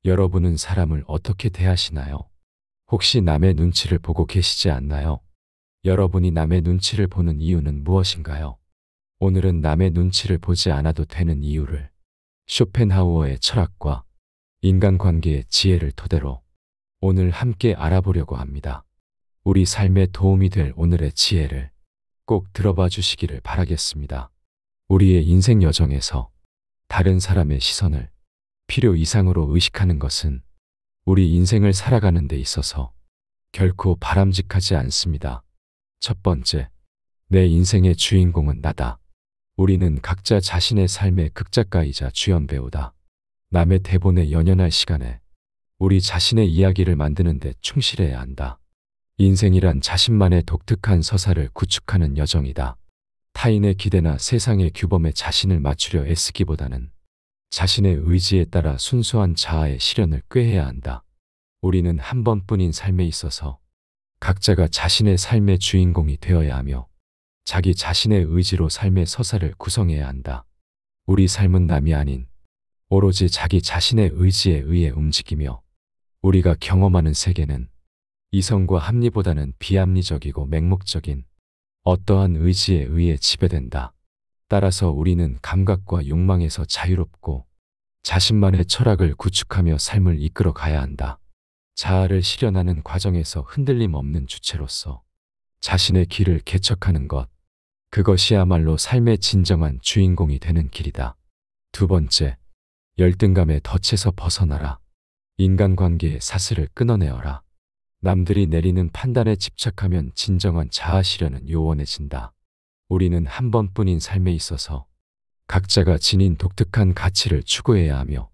여러분은 사람을 어떻게 대하시나요? 혹시 남의 눈치를 보고 계시지 않나요? 여러분이 남의 눈치를 보는 이유는 무엇인가요? 오늘은 남의 눈치를 보지 않아도 되는 이유를 쇼펜하우어의 철학과 인간관계의 지혜를 토대로 오늘 함께 알아보려고 합니다. 우리 삶에 도움이 될 오늘의 지혜를 꼭 들어봐 주시기를 바라겠습니다. 우리의 인생 여정에서 다른 사람의 시선을 필요 이상으로 의식하는 것은 우리 인생을 살아가는 데 있어서 결코 바람직하지 않습니다. 첫 번째, 내 인생의 주인공은 나다. 우리는 각자 자신의 삶의 극작가이자 주연 배우다. 남의 대본에 연연할 시간에 우리 자신의 이야기를 만드는 데 충실해야 한다. 인생이란 자신만의 독특한 서사를 구축하는 여정이다. 타인의 기대나 세상의 규범에 자신을 맞추려 애쓰기보다는 자신의 의지에 따라 순수한 자아의 실현을 꾀해야 한다. 우리는 한 번뿐인 삶에 있어서 각자가 자신의 삶의 주인공이 되어야 하며 자기 자신의 의지로 삶의 서사를 구성해야 한다. 우리 삶은 남이 아닌 오로지 자기 자신의 의지에 의해 움직이며 우리가 경험하는 세계는 이성과 합리보다는 비합리적이고 맹목적인 어떠한 의지에 의해 지배된다. 따라서 우리는 감각과 욕망에서 자유롭고 자신만의 철학을 구축하며 삶을 이끌어 가야 한다. 자아를 실현하는 과정에서 흔들림 없는 주체로서 자신의 길을 개척하는 것, 그것이야말로 삶의 진정한 주인공이 되는 길이다. 두 번째, 열등감의 덫에서 벗어나라. 인간관계의 사슬을 끊어내어라. 남들이 내리는 판단에 집착하면 진정한 자아 실현은 요원해진다. 우리는 한 번뿐인 삶에 있어서 각자가 지닌 독특한 가치를 추구해야 하며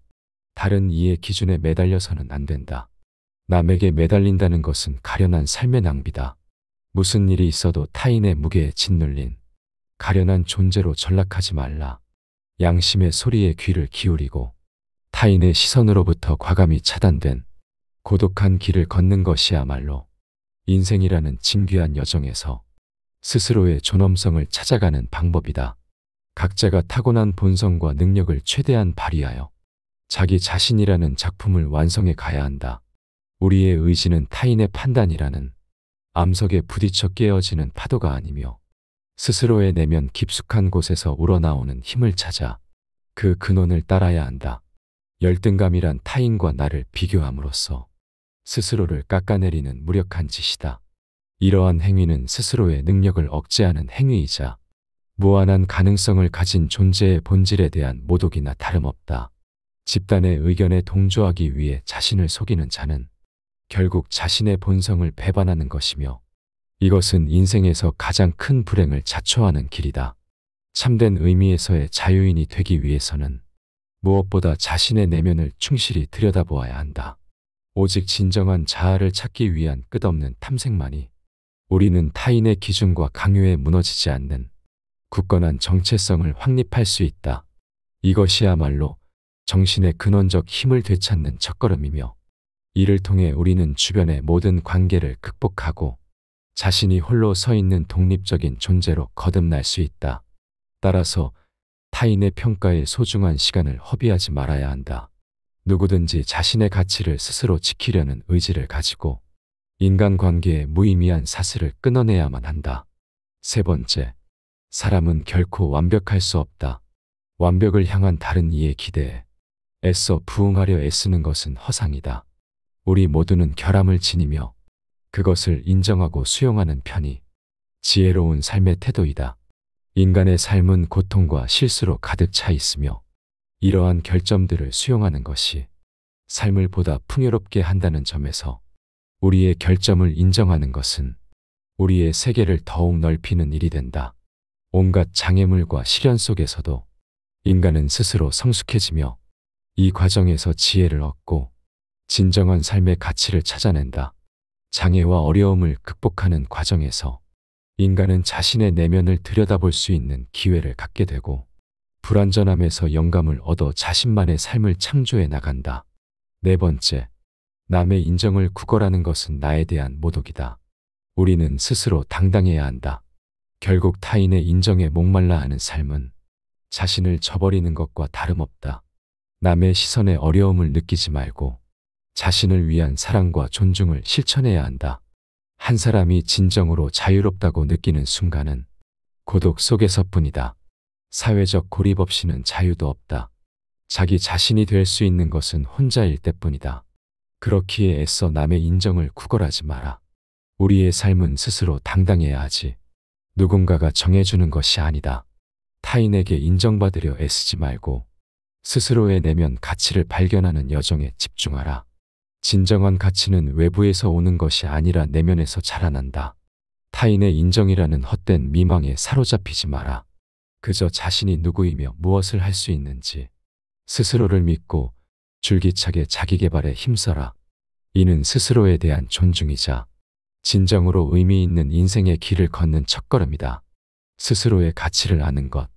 다른 이의 기준에 매달려서는 안 된다. 남에게 매달린다는 것은 가련한 삶의 낭비다. 무슨 일이 있어도 타인의 무게에 짓눌린 가련한 존재로 전락하지 말라. 양심의 소리에 귀를 기울이고 타인의 시선으로부터 과감히 차단된 고독한 길을 걷는 것이야말로 인생이라는 진귀한 여정에서 스스로의 존엄성을 찾아가는 방법이다. 각자가 타고난 본성과 능력을 최대한 발휘하여 자기 자신이라는 작품을 완성해 가야 한다. 우리의 의지는 타인의 판단이라는 암석에 부딪혀 깨어지는 파도가 아니며 스스로의 내면 깊숙한 곳에서 우러나오는 힘을 찾아 그 근원을 따라야 한다. 열등감이란 타인과 나를 비교함으로써 스스로를 깎아내리는 무력한 짓이다. 이러한 행위는 스스로의 능력을 억제하는 행위이자 무한한 가능성을 가진 존재의 본질에 대한 모독이나 다름없다. 집단의 의견에 동조하기 위해 자신을 속이는 자는 결국 자신의 본성을 배반하는 것이며 이것은 인생에서 가장 큰 불행을 자초하는 길이다. 참된 의미에서의 자유인이 되기 위해서는 무엇보다 자신의 내면을 충실히 들여다보아야 한다. 오직 진정한 자아를 찾기 위한 끝없는 탐색만이 우리는 타인의 기준과 강요에 무너지지 않는 굳건한 정체성을 확립할 수 있다. 이것이야말로 정신의 근원적 힘을 되찾는 첫걸음이며 이를 통해 우리는 주변의 모든 관계를 극복하고 자신이 홀로 서 있는 독립적인 존재로 거듭날 수 있다. 따라서 타인의 평가에 소중한 시간을 허비하지 말아야 한다. 누구든지 자신의 가치를 스스로 지키려는 의지를 가지고 인간관계의 무의미한 사슬을 끊어내야만 한다. 세 번째, 사람은 결코 완벽할 수 없다. 완벽을 향한 다른 이의 기대에 애써 부응하려 애쓰는 것은 허상이다. 우리 모두는 결함을 지니며 그것을 인정하고 수용하는 편이 지혜로운 삶의 태도이다. 인간의 삶은 고통과 실수로 가득 차 있으며 이러한 결점들을 수용하는 것이 삶을 보다 풍요롭게 한다는 점에서 우리의 결점을 인정하는 것은 우리의 세계를 더욱 넓히는 일이 된다. 온갖 장애물과 시련 속에서도 인간은 스스로 성숙해지며 이 과정에서 지혜를 얻고 진정한 삶의 가치를 찾아낸다. 장애와 어려움을 극복하는 과정에서 인간은 자신의 내면을 들여다볼 수 있는 기회를 갖게 되고 불완전함에서 영감을 얻어 자신만의 삶을 창조해 나간다. 네 번째, 남의 인정을 구걸하는 것은 나에 대한 모독이다. 우리는 스스로 당당해야 한다. 결국 타인의 인정에 목말라 하는 삶은 자신을 저버리는 것과 다름없다. 남의 시선에 어려움을 느끼지 말고 자신을 위한 사랑과 존중을 실천해야 한다. 한 사람이 진정으로 자유롭다고 느끼는 순간은 고독 속에서뿐이다. 사회적 고립 없이는 자유도 없다. 자기 자신이 될 수 있는 것은 혼자일 때뿐이다. 그렇기에 애써 남의 인정을 구걸하지 마라. 우리의 삶은 스스로 당당해야 하지. 누군가가 정해주는 것이 아니다. 타인에게 인정받으려 애쓰지 말고 스스로의 내면 가치를 발견하는 여정에 집중하라. 진정한 가치는 외부에서 오는 것이 아니라 내면에서 자라난다. 타인의 인정이라는 헛된 미망에 사로잡히지 마라. 그저 자신이 누구이며 무엇을 할 수 있는지 스스로를 믿고 줄기차게 자기 개발에 힘써라. 이는 스스로에 대한 존중이자 진정으로 의미 있는 인생의 길을 걷는 첫걸음이다. 스스로의 가치를 아는 것.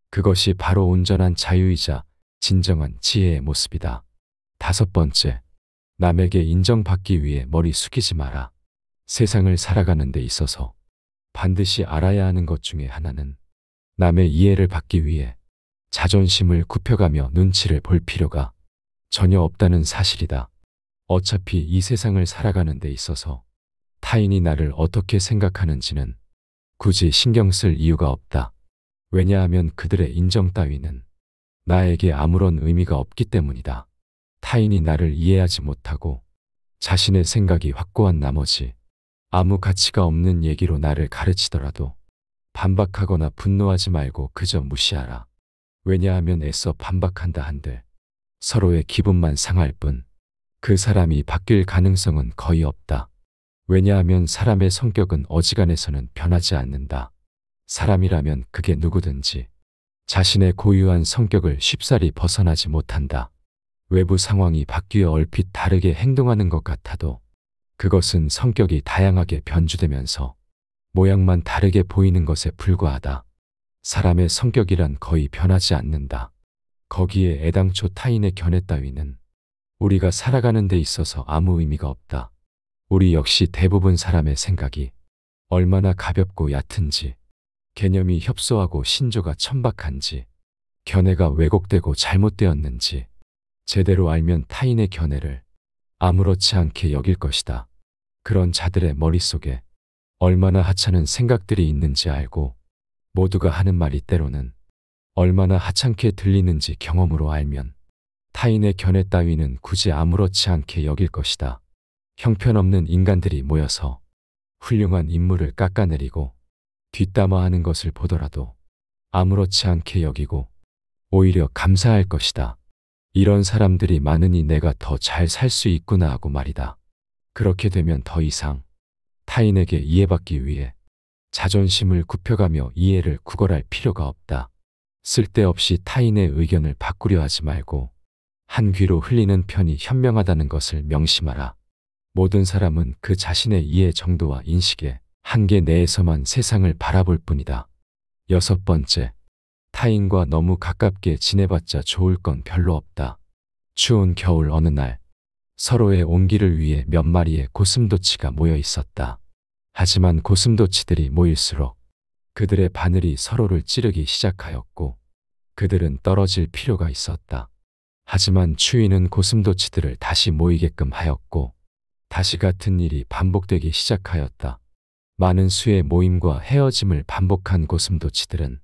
그것이 바로 온전한 자유이자 진정한 지혜의 모습이다. 5번째, 남에게 인정받기 위해 머리 숙이지 마라. 세상을 살아가는 데 있어서 반드시 알아야 하는 것 중에 하나는 남의 이해를 받기 위해 자존심을 굽혀가며 눈치를 볼 필요가 전혀 없다는 사실이다. 어차피 이 세상을 살아가는 데 있어서 타인이 나를 어떻게 생각하는지는 굳이 신경 쓸 이유가 없다. 왜냐하면 그들의 인정 따위는 나에게 아무런 의미가 없기 때문이다. 타인이 나를 이해하지 못하고 자신의 생각이 확고한 나머지 아무 가치가 없는 얘기로 나를 가르치더라도 반박하거나 분노하지 말고 그저 무시하라. 왜냐하면 애써 반박한다 한들 서로의 기분만 상할 뿐 그 사람이 바뀔 가능성은 거의 없다. 왜냐하면 사람의 성격은 어지간해서는 변하지 않는다. 사람이라면 그게 누구든지 자신의 고유한 성격을 쉽사리 벗어나지 못한다. 외부 상황이 바뀌어 얼핏 다르게 행동하는 것 같아도 그것은 성격이 다양하게 변주되면서 모양만 다르게 보이는 것에 불과하다. 사람의 성격이란 거의 변하지 않는다. 거기에 애당초 타인의 견해 따위는 우리가 살아가는 데 있어서 아무 의미가 없다. 우리 역시 대부분 사람의 생각이 얼마나 가볍고 얕은지, 개념이 협소하고 신조가 천박한지, 견해가 왜곡되고 잘못되었는지 제대로 알면 타인의 견해를 아무렇지 않게 여길 것이다. 그런 자들의 머릿속에 얼마나 하찮은 생각들이 있는지 알고 모두가 하는 말이 때로는 얼마나 하찮게 들리는지 경험으로 알면 타인의 견해 따위는 굳이 아무렇지 않게 여길 것이다. 형편없는 인간들이 모여서 훌륭한 인물을 깎아내리고 뒷담화하는 것을 보더라도 아무렇지 않게 여기고 오히려 감사할 것이다. 이런 사람들이 많으니 내가 더 잘 살 수 있구나 하고 말이다. 그렇게 되면 더 이상 타인에게 이해받기 위해 자존심을 굽혀가며 이해를 구걸할 필요가 없다. 쓸데없이 타인의 의견을 바꾸려 하지 말고 한 귀로 흘리는 편이 현명하다는 것을 명심하라. 모든 사람은 그 자신의 이해 정도와 인식의 한계 내에서만 세상을 바라볼 뿐이다. 6번째, 타인과 너무 가깝게 지내봤자 좋을 건 별로 없다. 추운 겨울 어느 날 서로의 온기를 위해 몇 마리의 고슴도치가 모여 있었다. 하지만 고슴도치들이 모일수록 그들의 바늘이 서로를 찌르기 시작하였고 그들은 떨어질 필요가 있었다. 하지만 추위는 고슴도치들을 다시 모이게끔 하였고 다시 같은 일이 반복되기 시작하였다. 많은 수의 모임과 헤어짐을 반복한 고슴도치들은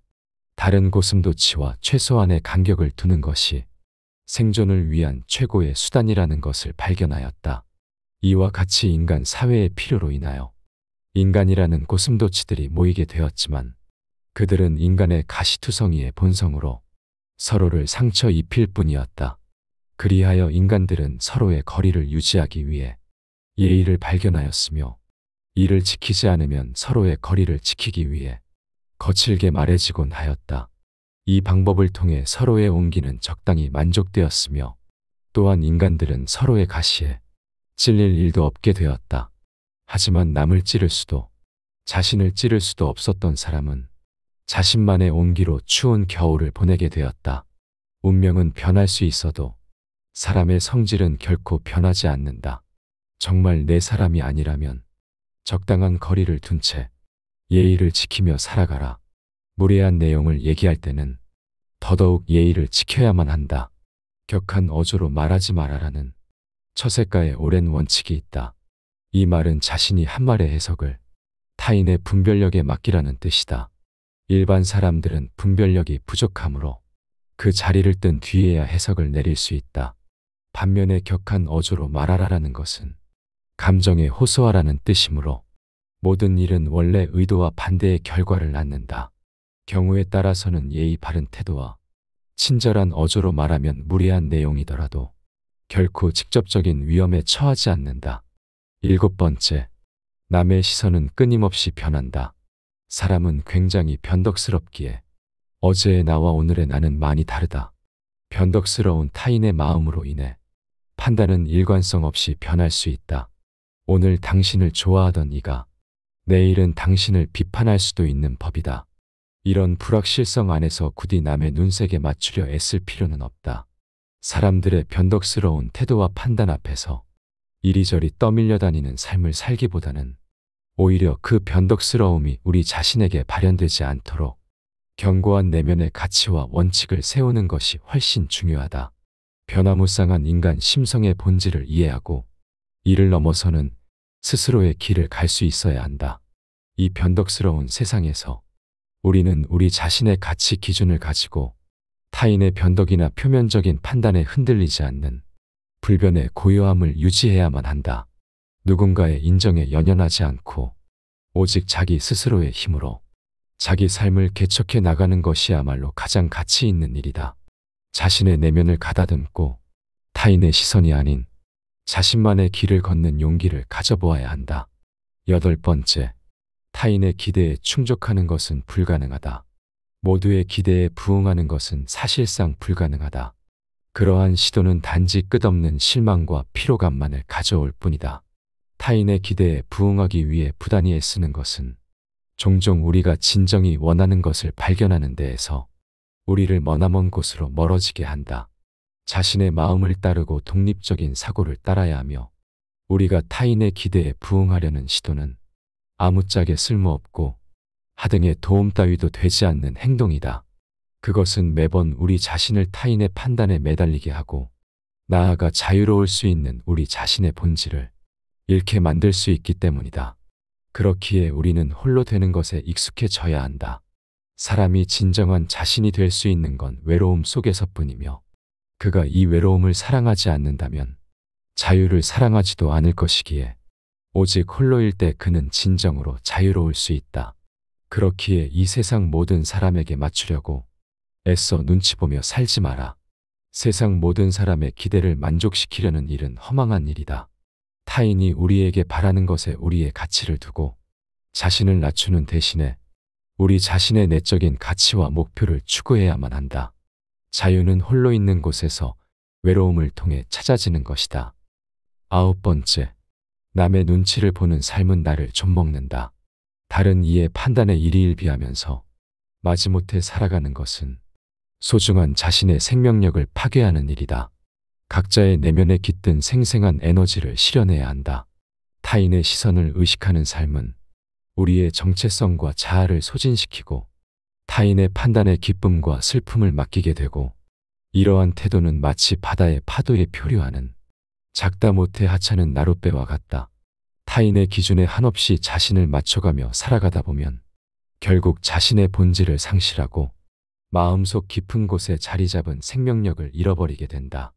다른 고슴도치와 최소한의 간격을 두는 것이 생존을 위한 최고의 수단이라는 것을 발견하였다. 이와 같이 인간 사회의 필요로 인하여 인간이라는 고슴도치들이 모이게 되었지만 그들은 인간의 가시투성이의 본성으로 서로를 상처 입힐 뿐이었다. 그리하여 인간들은 서로의 거리를 유지하기 위해 예의를 발견하였으며 이를 지키지 않으면 서로의 거리를 지키기 위해 거칠게 말해지곤 하였다. 이 방법을 통해 서로의 온기는 적당히 만족되었으며 또한 인간들은 서로의 가시에 찔릴 일도 없게 되었다. 하지만 남을 찌를 수도 자신을 찌를 수도 없었던 사람은 자신만의 온기로 추운 겨울을 보내게 되었다. 운명은 변할 수 있어도 사람의 성질은 결코 변하지 않는다. 정말 내 사람이 아니라면 적당한 거리를 둔 채 예의를 지키며 살아가라. 무례한 내용을 얘기할 때는 더더욱 예의를 지켜야만 한다. 격한 어조로 말하지 말아라는 처세가에 오랜 원칙이 있다. 이 말은 자신이 한 말의 해석을 타인의 분별력에 맡기라는 뜻이다. 일반 사람들은 분별력이 부족하므로 그 자리를 뜬 뒤에야 해석을 내릴 수 있다. 반면에 격한 어조로 말하라라는 것은 감정에 호소하라는 뜻이므로 모든 일은 원래 의도와 반대의 결과를 낳는다. 경우에 따라서는 예의 바른 태도와 친절한 어조로 말하면 무례한 내용이더라도 결코 직접적인 위험에 처하지 않는다. 7번째, 남의 시선은 끊임없이 변한다. 사람은 굉장히 변덕스럽기에 어제의 나와 오늘의 나는 많이 다르다. 변덕스러운 타인의 마음으로 인해 판단은 일관성 없이 변할 수 있다. 오늘 당신을 좋아하던 이가 내일은 당신을 비판할 수도 있는 법이다. 이런 불확실성 안에서 굳이 남의 눈색에 맞추려 애쓸 필요는 없다. 사람들의 변덕스러운 태도와 판단 앞에서 이리저리 떠밀려 다니는 삶을 살기보다는 오히려 그 변덕스러움이 우리 자신에게 발현되지 않도록 견고한 내면의 가치와 원칙을 세우는 것이 훨씬 중요하다. 변화무쌍한 인간 심성의 본질을 이해하고 이를 넘어서는 스스로의 길을 갈 수 있어야 한다. 이 변덕스러운 세상에서 우리는 우리 자신의 가치 기준을 가지고 타인의 변덕이나 표면적인 판단에 흔들리지 않는 불변의 고요함을 유지해야만 한다. 누군가의 인정에 연연하지 않고 오직 자기 스스로의 힘으로 자기 삶을 개척해 나가는 것이야말로 가장 가치 있는 일이다. 자신의 내면을 가다듬고 타인의 시선이 아닌 자신만의 길을 걷는 용기를 가져보아야 한다. 8번째, 타인의 기대에 충족하는 것은 불가능하다. 모두의 기대에 부응하는 것은 사실상 불가능하다. 그러한 시도는 단지 끝없는 실망과 피로감만을 가져올 뿐이다. 타인의 기대에 부응하기 위해 부단히 애쓰는 것은 종종 우리가 진정히 원하는 것을 발견하는 데에서 우리를 머나먼 곳으로 멀어지게 한다. 자신의 마음을 따르고 독립적인 사고를 따라야 하며 우리가 타인의 기대에 부응하려는 시도는 아무짝에 쓸모없고 하등의 도움 따위도 되지 않는 행동이다. 그것은 매번 우리 자신을 타인의 판단에 매달리게 하고 나아가 자유로울 수 있는 우리 자신의 본질을 잃게 만들 수 있기 때문이다. 그렇기에 우리는 홀로 되는 것에 익숙해져야 한다. 사람이 진정한 자신이 될 수 있는 건 외로움 속에서뿐이며 그가 이 외로움을 사랑하지 않는다면 자유를 사랑하지도 않을 것이기에 오직 홀로일 때 그는 진정으로 자유로울 수 있다. 그렇기에 이 세상 모든 사람에게 맞추려고 애써 눈치 보며 살지 마라. 세상 모든 사람의 기대를 만족시키려는 일은 허망한 일이다. 타인이 우리에게 바라는 것에 우리의 가치를 두고 자신을 낮추는 대신에 우리 자신의 내적인 가치와 목표를 추구해야만 한다. 자유는 홀로 있는 곳에서 외로움을 통해 찾아지는 것이다. 9번째, 남의 눈치를 보는 삶은 나를 좀먹는다. 다른 이의 판단에 일희일비하면서 마지못해 살아가는 것은 소중한 자신의 생명력을 파괴하는 일이다. 각자의 내면에 깃든 생생한 에너지를 실현해야 한다. 타인의 시선을 의식하는 삶은 우리의 정체성과 자아를 소진시키고 타인의 판단에 기쁨과 슬픔을 맡기게 되고 이러한 태도는 마치 바다의 파도에 표류하는 작다 못해 하찮은 나룻배와 같다. 타인의 기준에 한없이 자신을 맞춰가며 살아가다 보면 결국 자신의 본질을 상실하고 마음속 깊은 곳에 자리 잡은 생명력을 잃어버리게 된다.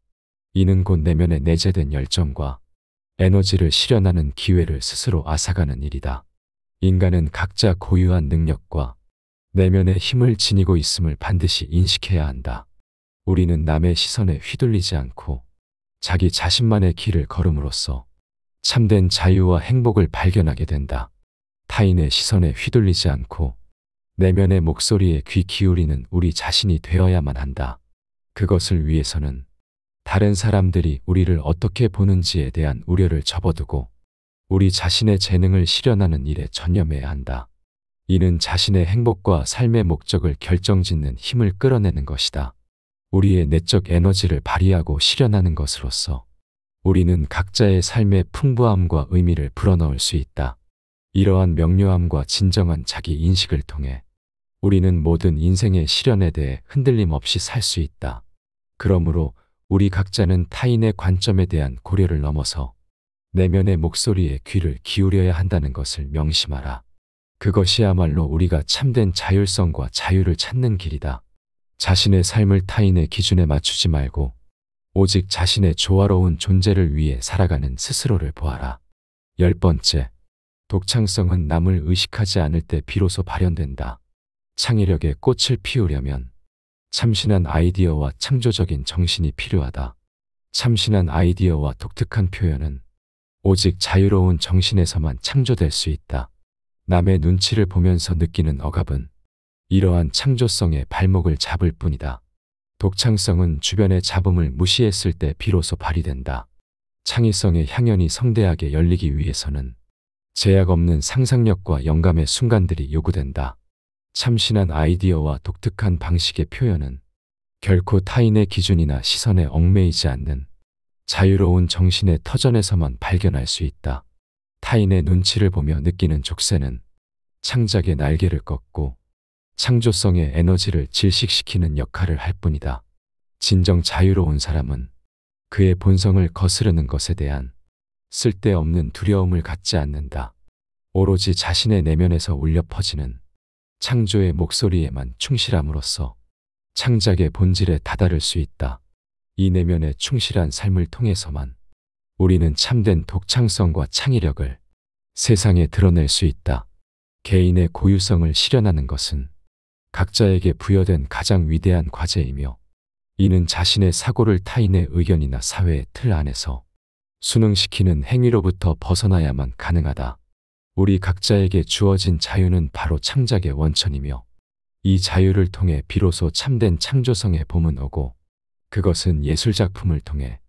이는 곧 내면에 내재된 열정과 에너지를 실현하는 기회를 스스로 앗아가는 일이다. 인간은 각자 고유한 능력과 내면의 힘을 지니고 있음을 반드시 인식해야 한다. 우리는 남의 시선에 휘둘리지 않고 자기 자신만의 길을 걸음으로써 참된 자유와 행복을 발견하게 된다. 타인의 시선에 휘둘리지 않고 내면의 목소리에 귀 기울이는 우리 자신이 되어야만 한다. 그것을 위해서는 다른 사람들이 우리를 어떻게 보는지에 대한 우려를 접어두고 우리 자신의 재능을 실현하는 일에 전념해야 한다. 이는 자신의 행복과 삶의 목적을 결정짓는 힘을 끌어내는 것이다. 우리의 내적 에너지를 발휘하고 실현하는 것으로서 우리는 각자의 삶의 풍부함과 의미를 불어넣을 수 있다. 이러한 명료함과 진정한 자기 인식을 통해 우리는 모든 인생의 실현에 대해 흔들림 없이 살 수 있다. 그러므로 우리 각자는 타인의 관점에 대한 고려를 넘어서 내면의 목소리에 귀를 기울여야 한다는 것을 명심하라. 그것이야말로 우리가 참된 자율성과 자유를 찾는 길이다. 자신의 삶을 타인의 기준에 맞추지 말고 오직 자신의 조화로운 존재를 위해 살아가는 스스로를 보아라. 10번째, 독창성은 남을 의식하지 않을 때 비로소 발현된다. 창의력의 꽃을 피우려면 참신한 아이디어와 창조적인 정신이 필요하다. 참신한 아이디어와 독특한 표현은 오직 자유로운 정신에서만 창조될 수 있다. 남의 눈치를 보면서 느끼는 억압은 이러한 창조성의 발목을 잡을 뿐이다. 독창성은 주변의 잡음을 무시했을 때 비로소 발휘된다. 창의성의 향연이 성대하게 열리기 위해서는 제약 없는 상상력과 영감의 순간들이 요구된다. 참신한 아이디어와 독특한 방식의 표현은 결코 타인의 기준이나 시선에 얽매이지 않는 자유로운 정신의 터전에서만 발견할 수 있다. 타인의 눈치를 보며 느끼는 족쇄는 창작의 날개를 꺾고 창조성의 에너지를 질식시키는 역할을 할 뿐이다. 진정 자유로운 사람은 그의 본성을 거스르는 것에 대한 쓸데없는 두려움을 갖지 않는다. 오로지 자신의 내면에서 울려 퍼지는 창조의 목소리에만 충실함으로써 창작의 본질에 다다를 수 있다. 이 내면의 충실한 삶을 통해서만 우리는 참된 독창성과 창의력을 세상에 드러낼 수 있다. 개인의 고유성을 실현하는 것은 각자에게 부여된 가장 위대한 과제이며 이는 자신의 사고를 타인의 의견이나 사회의 틀 안에서 순응시키는 행위로부터 벗어나야만 가능하다. 우리 각자에게 주어진 자유는 바로 창작의 원천이며 이 자유를 통해 비로소 참된 창조성의 봄은 오고 그것은 예술작품을 통해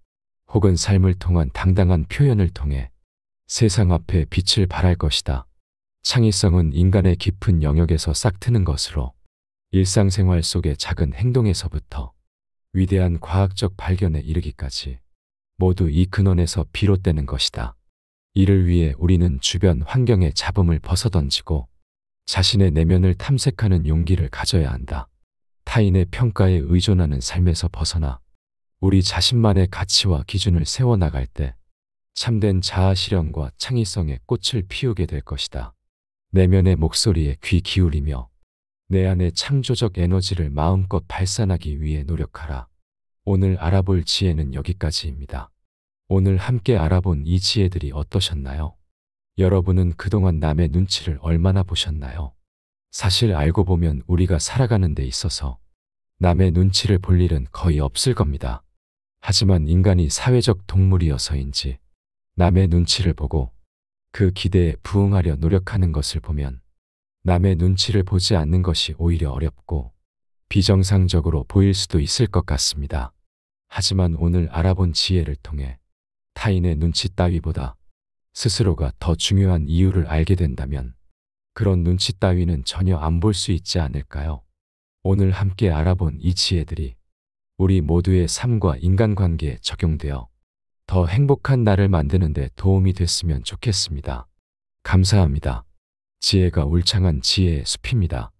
혹은 삶을 통한 당당한 표현을 통해 세상 앞에 빛을 발할 것이다. 창의성은 인간의 깊은 영역에서 싹트는 것으로 일상생활 속의 작은 행동에서부터 위대한 과학적 발견에 이르기까지 모두 이 근원에서 비롯되는 것이다. 이를 위해 우리는 주변 환경의 잡음을 벗어던지고 자신의 내면을 탐색하는 용기를 가져야 한다. 타인의 평가에 의존하는 삶에서 벗어나 우리 자신만의 가치와 기준을 세워나갈 때 참된 자아 실현과 창의성의 꽃을 피우게 될 것이다. 내면의 목소리에 귀 기울이며 내 안의 창조적 에너지를 마음껏 발산하기 위해 노력하라. 오늘 알아볼 지혜는 여기까지입니다. 오늘 함께 알아본 이 지혜들이 어떠셨나요? 여러분은 그동안 남의 눈치를 얼마나 보셨나요? 사실 알고 보면 우리가 살아가는 데 있어서 남의 눈치를 볼 일은 거의 없을 겁니다. 하지만 인간이 사회적 동물이어서인지 남의 눈치를 보고 그 기대에 부응하려 노력하는 것을 보면 남의 눈치를 보지 않는 것이 오히려 어렵고 비정상적으로 보일 수도 있을 것 같습니다. 하지만 오늘 알아본 지혜를 통해 타인의 눈치 따위보다 스스로가 더 중요한 이유를 알게 된다면 그런 눈치 따위는 전혀 안 볼 수 있지 않을까요? 오늘 함께 알아본 이 지혜들이 우리 모두의 삶과 인간관계에 적용되어 더 행복한 나를 만드는 데 도움이 됐으면 좋겠습니다. 감사합니다. 지혜가 울창한 지혜의 숲입니다.